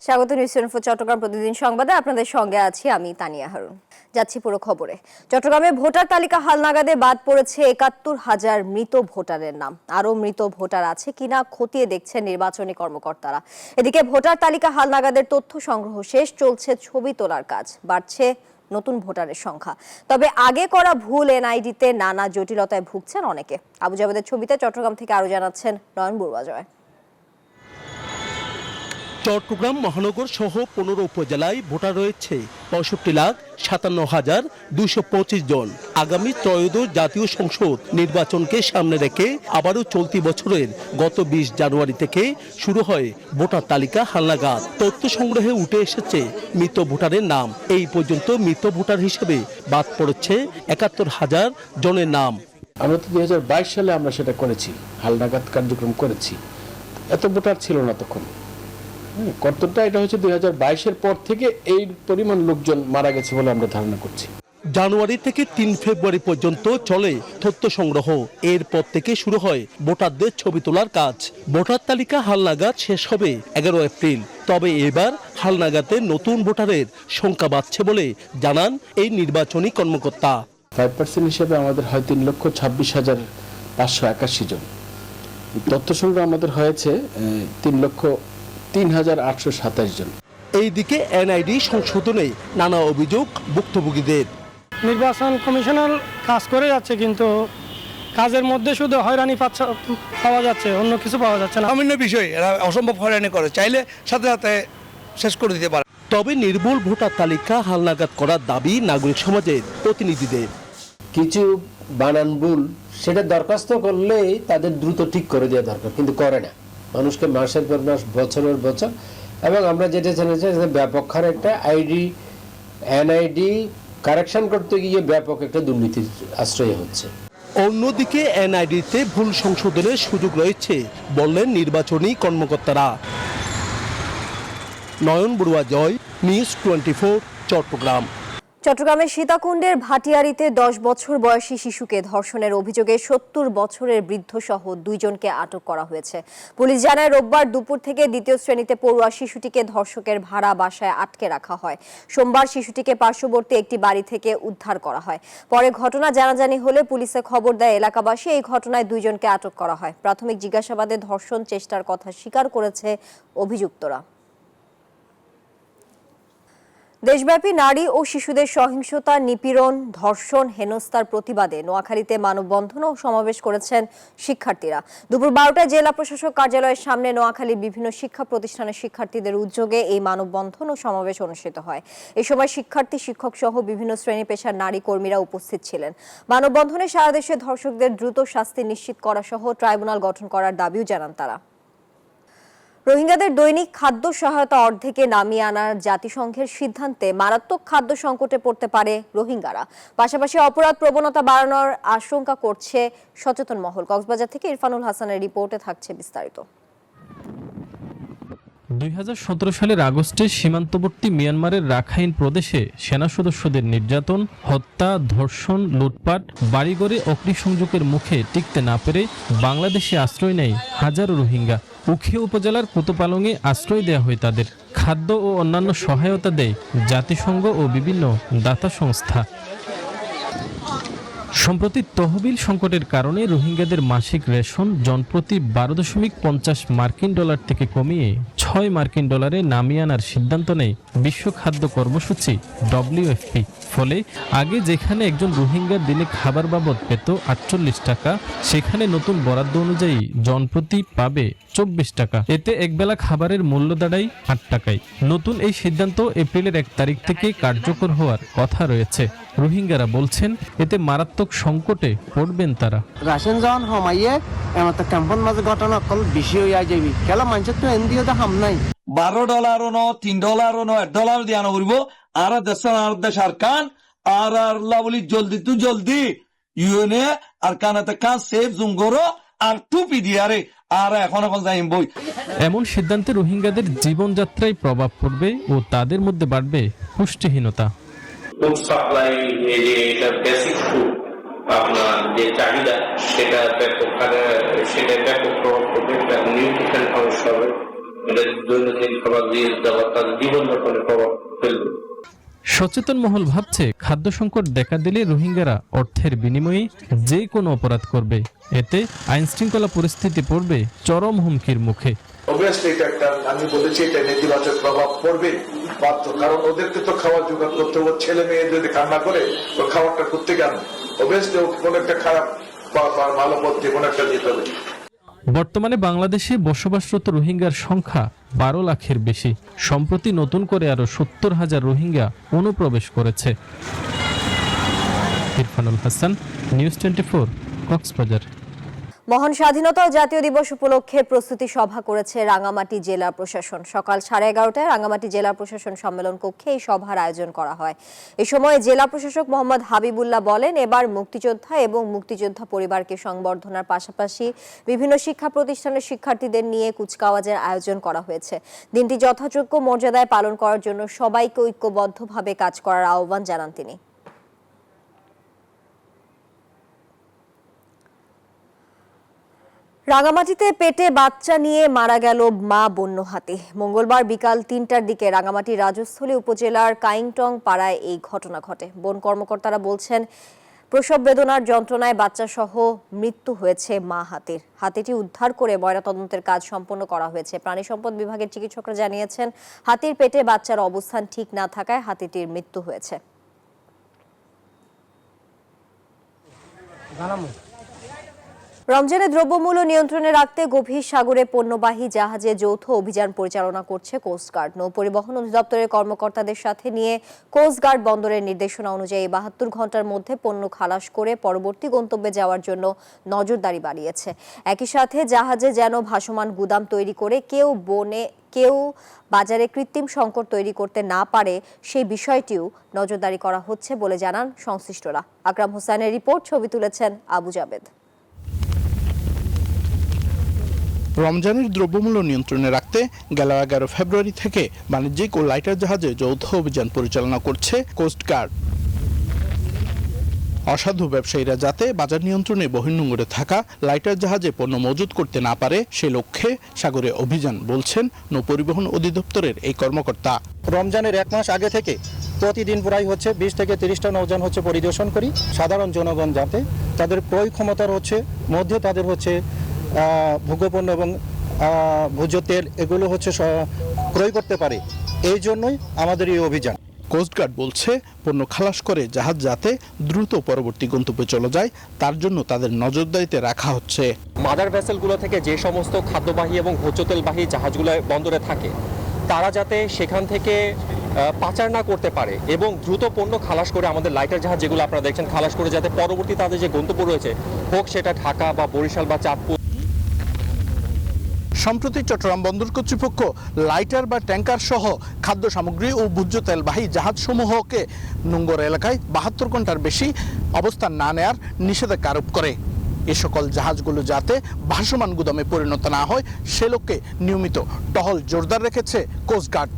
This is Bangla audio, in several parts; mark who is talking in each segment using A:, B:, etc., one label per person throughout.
A: স্বাগত নিউজ 24 চট্টগ্রাম প্রতিদিন সংবাদে আপনাদের সঙ্গে আছি আমি তানিয়া হারুন। যাচ্ছি পুরো খবরে। চট্টগ্রামে ভোটার তালিকা হালনাগাদে বাদ পড়েছে ৭১,০০০ মৃত ভোটারের নাম। আরও মৃত ভোটার আছে কিনা খতিয়ে দেখছেন নির্বাচনী কর্মকর্তারা। এদিকে ভোটার তালিকা হালনাগাদের তথ্য সংগ্রহ শেষ, চলছে ছবি তোলার কাজ, বাড়ছে নতুন ভোটারের সংখ্যা। তবে আগে করা ভুল এনআইডিতে নানা জটিলতায় ভুগছেন অনেকে। আবু জাবেদের ছবিতে চট্টগ্রাম থেকে আরো জানাচ্ছেন নয়ন বড়ুয়া জয়।
B: চট্টগ্রাম মহানগর সহ 15 উপজেলায় ভোটার রয়েছে ৬৫,৫৭,২২৫ জন। আগামী ত্রয়োদশ জাতীয় সংসদ নির্বাচনকে সামনে রেখে আবারও চলতি বছরের গত ২০ জানুয়ারি থেকে শুরু হয় ভোটার তালিকা হালনাগাদ। তথ্য সংগ্রহে উঠে এসেছে মৃত ভোটারের নাম। এই পর্যন্ত মৃত ভোটার হিসেবে বাদ পড়েছে ৭১,০০০ জনের নাম।
C: আমরা তো ২০২২ সালে আমরা সেটা করেছি, হালনাগাদ কার্যক্রম করেছি। এত ভোটার ছিল না তখন। কর্তব্যটা এটা হচ্ছে ২০২২-এর পর থেকে এই পরিমাণ লোকজন মারা গেছে বলে আমরা ধারণা করছি।
B: জানুয়ারি থেকে ৩ ফেব্রুয়ারি পর্যন্ত চলে তথ্য সংগ্রহ। এরপর থেকে শুরু হয় ভোটারদের ছবি তোলার কাজ। ভোটার তালিকা হালনাগাদ শেষ হবে ১১ এপ্রিল। তবে এবার হালনাগাদে নতুন ভোটারের সংখ্যা বাড়ছে বলে জানান এই নির্বাচনী কর্মকর্তা।
C: 5% হিসেবে আমাদের হয় ৩,২৬,৫৮১ জন। তথ্য সংগ্রহ আমাদের হয়েছে ৩,০৩,৮২৭ জন।
B: এইদিকে এনআইডি সংশোধনে নানা অভিযোগ ভুক্তভোগীদের।
D: নির্বাচন কমিশনার কাজ করে যাচ্ছে, কিন্তু কাজের মধ্যে শুধু হয়রানি পাওয়া যাচ্ছে, অন্য কিছু পাওয়া যাচ্ছে না।
E: সামান্য বিষয় এরা অসম্ভব হয়রানি করে, চাইলে সাথে সাথে শেষ করে দিতে পারে।
B: তবে নির্ভুল ভোটার তালিকা হালনাগাদ করার দাবি নাগরিক সমাজের প্রতিনিধিদের।
F: কিছু বানান ভুল সেটা দরখাস্ত করলেই তাদের দ্রুত ঠিক করে দেওয়া দরকার, কিন্তু করে না। মানুষকে মাসের পর মাস, বছরের বছর, এবং আমরা যেটা জেনেছি ব্যাপক হারে একটা এনআইডি কারেকশন করতে গিয়ে ব্যাপক একটা দুর্নীতির আশ্রয় হচ্ছে।
B: অন্যদিকে এনআইডিতে ভুল সংশোধনের সুযোগ রয়েছে বললেন নির্বাচনী কর্মকর্তারা। নয়ন বড়ুয়া জয়, নিউজ 24 চট্টগ্রাম।
A: চট্টগ্রামের সীতাকুণ্ডের ভাটিয়ারীতে 10 বছর বয়সী শিশুকে ধর্ষণের অভিযোগে 70 বছরের বৃদ্ধ সহ 2 জনকে আটক করা হয়েছে। পুলিশ জানায়, রোববার দুপুর থেকে দ্বিতীয় শ্রেণীতে পড়ুয়া শিশুটিকে ধর্ষকের ভাড়া বাসায় আটকে রাখা হয়। সোমবার শিশুটিকে পার্শ্ববর্তী একটি বাড়ি থেকে উদ্ধার করা হয়। পরে ঘটনা জানাজানি হলে পুলিশে খবর দেয় এলাকাবাসী। এই ঘটনায় 2 জনকে আটক করা হয়। প্রাথমিক জিজ্ঞাসাবাদে ধর্ষণ চেষ্টার কথা স্বীকার করেছে অভিযুক্তরা। দেশব্যাপী নারী ও শিশুদের সহিংসতা, নিপীড়ন, ধর্ষণ, হেনস্থার প্রতিবাদে নোয়াখালীতে মানববন্ধন ও সমাবেশ করেছেন শিক্ষার্থীরা। দুপুর 12টায় জেলা প্রশাসক কার্যালয়ের সামনে নোয়াখালীর বিভিন্ন শিক্ষা প্রতিষ্ঠানের শিক্ষার্থীদের উদ্যোগে এই মানববন্ধন ও সমাবেশ অনুষ্ঠিত হয়। এ সময় শিক্ষার্থী, শিক্ষক সহ বিভিন্ন শ্রেণী পেশার নারী কর্মীরা উপস্থিত ছিলেন। মানববন্ধনে সারা দেশে ধর্ষকদের দ্রুত শাস্তি নিশ্চিত করা সহ ট্রাইব্যুনাল গঠন করার দাবিও জানান তারা। রোহিঙ্গাদের দৈনিক খাদ্য সহায়তা অর্ধেকে নামিয়ে আনার জাতিসংঘের সিদ্ধান্তে মারাত্মক খাদ্য সংকটে পড়তে পারে রোহিঙ্গারা। পাশাপাশি অপরাধ প্রবণতা বাড়ানোর আশঙ্কা করছে সচেতন মহল। কক্সবাজার থেকে ইরফানুল হাসানের রিপোর্টে থাকছে বিস্তারিত।
G: ২০১৭ সালের আগস্টে সীমান্তবর্তী মিয়ানমারের রাখাইন প্রদেশে সেনা সদস্যদের নির্যাতন, হত্যা, ধর্ষণ, লুটপাট, বাড়িঘরে অগ্নিসংযোগের মুখে টিকতে না পেরে বাংলাদেশে আশ্রয় নেয় হাজারো রোহিঙ্গা। উখিয়া উপজেলার কোতোপালংয়ে আশ্রয় দেওয়া হয় তাদের। খাদ্য ও অন্যান্য সহায়তা দেয় জাতিসংঘ ও বিভিন্ন দাতা সংস্থা। সম্প্রতি তহবিল সংকটের কারণে রোহিঙ্গাদের মাসিক রেশন জনপ্রতি 12.50 মার্কিন ডলার থেকে কমিয়ে 6 মার্কিন ডলারে নামিয়ে আনার সিদ্ধান্ত নেয় বিশ্ব খাদ্য কর্মসূচি WFP। ফলে আগে যেখানে একজন রোহিঙ্গার দিনে খাবার বাবদ পেত 48 টাকা, সেখানে নতুন বরাদ্দ অনুযায়ী জনপ্রতি পাবে 24 টাকা। এতে একবেলা খাবারের মূল্য দাঁড়ায় 8 টাকায়। নতুন এই সিদ্ধান্ত এপ্রিলের 1 তারিখ থেকে কার্যকর হওয়ার কথা রয়েছে। রোহিঙ্গারা বলছেন, এতে মারাত্মক সংকটে পড়বেন তারা।
H: রাশন যখন হমাইয়ে এমন ক্যাম্পন মাঝে ঘটনা কল বেশি হইয়া যাবি কেলা মানুষের তো এনদিও তো হাম নাই।
E: $12 ন $3 ন $1 দিয়ে আনা করবো আর দেশ আর কান আর লাভলি জলদি তু জলদি ইউএনএ আর কানাতে কান সেফ জুম করো আর টুপি দিয়ারে আর এখন যাইম বই।
G: এমন সিদ্ধান্তে রোহিঙ্গাদের জীবনযাত্রায় প্রভাব পড়বে ও তাদের মধ্যে বাড়বে পুষ্টিহীনতা।
I: ফুড সাপ্লাই, এটা বেসিক ফুড আপনার যে চাহিদা সেটা ব্যাপক হারে প্রভাব পড়বে, নিউট্রিশন সমস্যা হবে, এদের দৈনন্দিন খাবার দিয়ে দেওয়া তাদের জীবনযাপনের প্রভাব ফেলবে।
G: সচেতন মহল ভাবছে খাদ্য সংকট দেখা দিলে রোহিঙ্গারা অর্থের বিনিময়ে যে কোনো অপরাধ করবে, এতে আইন শৃঙ্খলা পরিস্থিতি পড়বে চরম হুমকির মুখে।
J: অবভিয়াসলি এটা একটা, আমি বলেছি এটা নেতিবাচক প্রভাব পড়বে বাধ্য, কারণ ওদেরকে তো খাবার জোগাড় করতে হবে। ছেলে মেয়ে যদি কান্না করে ও খাবারটা করতে কেন, অবভিয়াসলি কোনো একটা খারাপ বা ভালো পথে কোনো একটা যেতে হবে।
G: বর্তমানে বাংলাদেশে বসবাসরত রোহিঙ্গার সংখ্যা 12 লাখের বেশি। সম্প্রতি নতুন করে আরো 70,000 রোহিঙ্গা অনুপ্রবেশ করেছে। ইরফানুল হাসান, নিউজ 24, কক্সবাজার।
A: মহান স্বাধীনতা ও জাতীয় দিবস উপলক্ষে প্রস্তুতি সভা করেছে রাঙ্গামাটি জেলা প্রশাসন। সকাল 11:30টায় রাঙ্গামাটি জেলা প্রশাসন সম্মেলন কক্ষে এই সভার আয়োজন করা হয়। এ সময় জেলা প্রশাসক মোহাম্মদ হাবিবুল্লাহ বলেন, এবার মুক্তিযোদ্ধা এবং মুক্তিযোদ্ধা পরিবারকে সংবর্ধনার পাশাপাশি বিভিন্ন শিক্ষা প্রতিষ্ঠানের শিক্ষার্থীদের নিয়ে কুচকাওয়াজের আয়োজন করা হয়েছে। দিনটি যথাযোগ্য মর্যাদায় পালন করার জন্য সবাইকে ঐক্যবদ্ধভাবে কাজ করার আহ্বান জানান তিনি। রাঙ্গামাটিতে পেটে বাচ্চা নিয়ে মারা গেল মা বন্য হাতি। মঙ্গলবার বিকাল 3টার দিকে রাঙ্গামাটি রাজস্থলী উপজেলার কাইংটং পাড়ায় এই ঘটনা ঘটে। বন কর্মকর্তারা বলছেন, প্রসব বেদনার যন্ত্রণায় বাচ্চা সহ মৃত্যু হয়েছে মা হাতির। হাতিটি উদ্ধার করে ময়নাতদন্তের কাজ সম্পন্ন করা হয়েছে। প্রাণী সম্পদ বিভাগের চিকিৎসকরা জানিয়েছেন, হাতির পেটে বাচ্চার অবস্থান ঠিক না থাকায় হাতিটির মৃত্যু হয়েছে। রমজানে দ্রব্যমূল্য নিয়ন্ত্রণে রাখতে গভীর সাগরে পণ্যবাহী জাহাজে যৌথ অভিযান পরিচালনা করছে কোস্টগার্ড। নৌপরিবহন অধিদপ্তরের কর্মকর্তাদের সাথে নিয়ে কোস্টগার্ড বন্দরের নির্দেশনা অনুযায়ী 72 ঘন্টার মধ্যে পণ্য খালাস করে পরবর্তী গন্তব্যে যাওয়ার জন্য নজরদারি বাড়িয়েছে। একই সাথে জাহাজে যেন ভাসমান গুদাম তৈরি করে কেউ বাজারে কৃত্রিম সংকট তৈরি করতে না পারে সেই বিষয়টিও নজরদারি করা হচ্ছে বলে জানান সংশ্লিষ্টরা। আকরাম হোসেনের রিপোর্ট, ছবি তুলেছেন আবু জাবেদ।
K: রমজানের দ্রব্যমূল্য নিয়ন্ত্রণে রাখতে গেল 11 ফেব্রুয়ারি থেকে বাণিজ্যিক ও লাইটার জাহাজে যৌথ অভিযান পরিচালনা করছে কোস্টগার্ড। অসাধু ব্যবসায়ীরা যাতে বাজার নিয়ন্ত্রণে বহির্নোঙরে থাকা লাইটার জাহাজে পণ্য মজুত করতে না পারে সে লক্ষ্যে সাগরে অভিযান, বলছেন নৌপরিবহন অধিদপ্তরের এই কর্মকর্তা।
L: রমজানের 1 মাস আগে থেকে প্রতিদিন প্রায় 20 থেকে 30টা নৌযান পরিদর্শন করি। সাধারণ জনগণ যাতে তাদের ক্রয় ক্ষমতার মধ্যে তাদের ভোগ্যপণ্য এবং ভোজ্য তেল এগুলো ক্রয় করতে পারে, এই জন্যই আমাদের এই অভিযান।
K: কোস্টগার্ড বলছে, পণ্য খালাস করে জাহাজ যাতে দ্রুত পরবর্তী গন্তব্যে চলে যায় তার জন্য তাদের নজরদারিতে রাখা হচ্ছে।
M: মাদার ভেসেলগুলো থেকে যে সমস্ত খাদ্যবাহী এবং ভোজ্য তেলবাহী জাহাজগুলো বন্দরে থাকে তারা যাতে সেখান থেকে পাচার না করতে পারে এবং দ্রুত পণ্য খালাস করে আমাদের লাইটার জাহাজ যেগুলো আপনারা দেখছেন খালাস করে যাতে পরবর্তী তাদের যে গন্তব্য রয়েছে, হোক সেটা ঢাকা বা বরিশাল বা চাঁদপুর।
K: সম্প্রতি চট্টগ্রাম বন্দর কর্তৃপক্ষ লাইটার বা ট্যাঙ্কার সহ খাদ্য সামগ্রী ও ভোজ্য তেলবাহী জাহাজসমূহকে নোঙ্গর এলাকায় 72 ঘন্টার বেশি অবস্থান না নেয়ার নিষেধাজ্ঞা আরোপ করে। এ সকল জাহাজগুলো যাতে ভাসমান গুদামে পরিণত না হয় সে লক্ষ্যে নিয়মিত টহল জোরদার রেখেছে কোস্টগার্ড।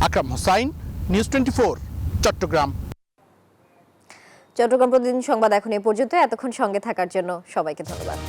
K: আকরাম হোসাইন, নিউজ 24, চট্টগ্রাম।
A: চট্টগ্রাম প্রতিদিন সংবাদ এখন এই পর্যন্ত। এতক্ষণ সঙ্গে থাকার জন্য সবাইকে ধন্যবাদ।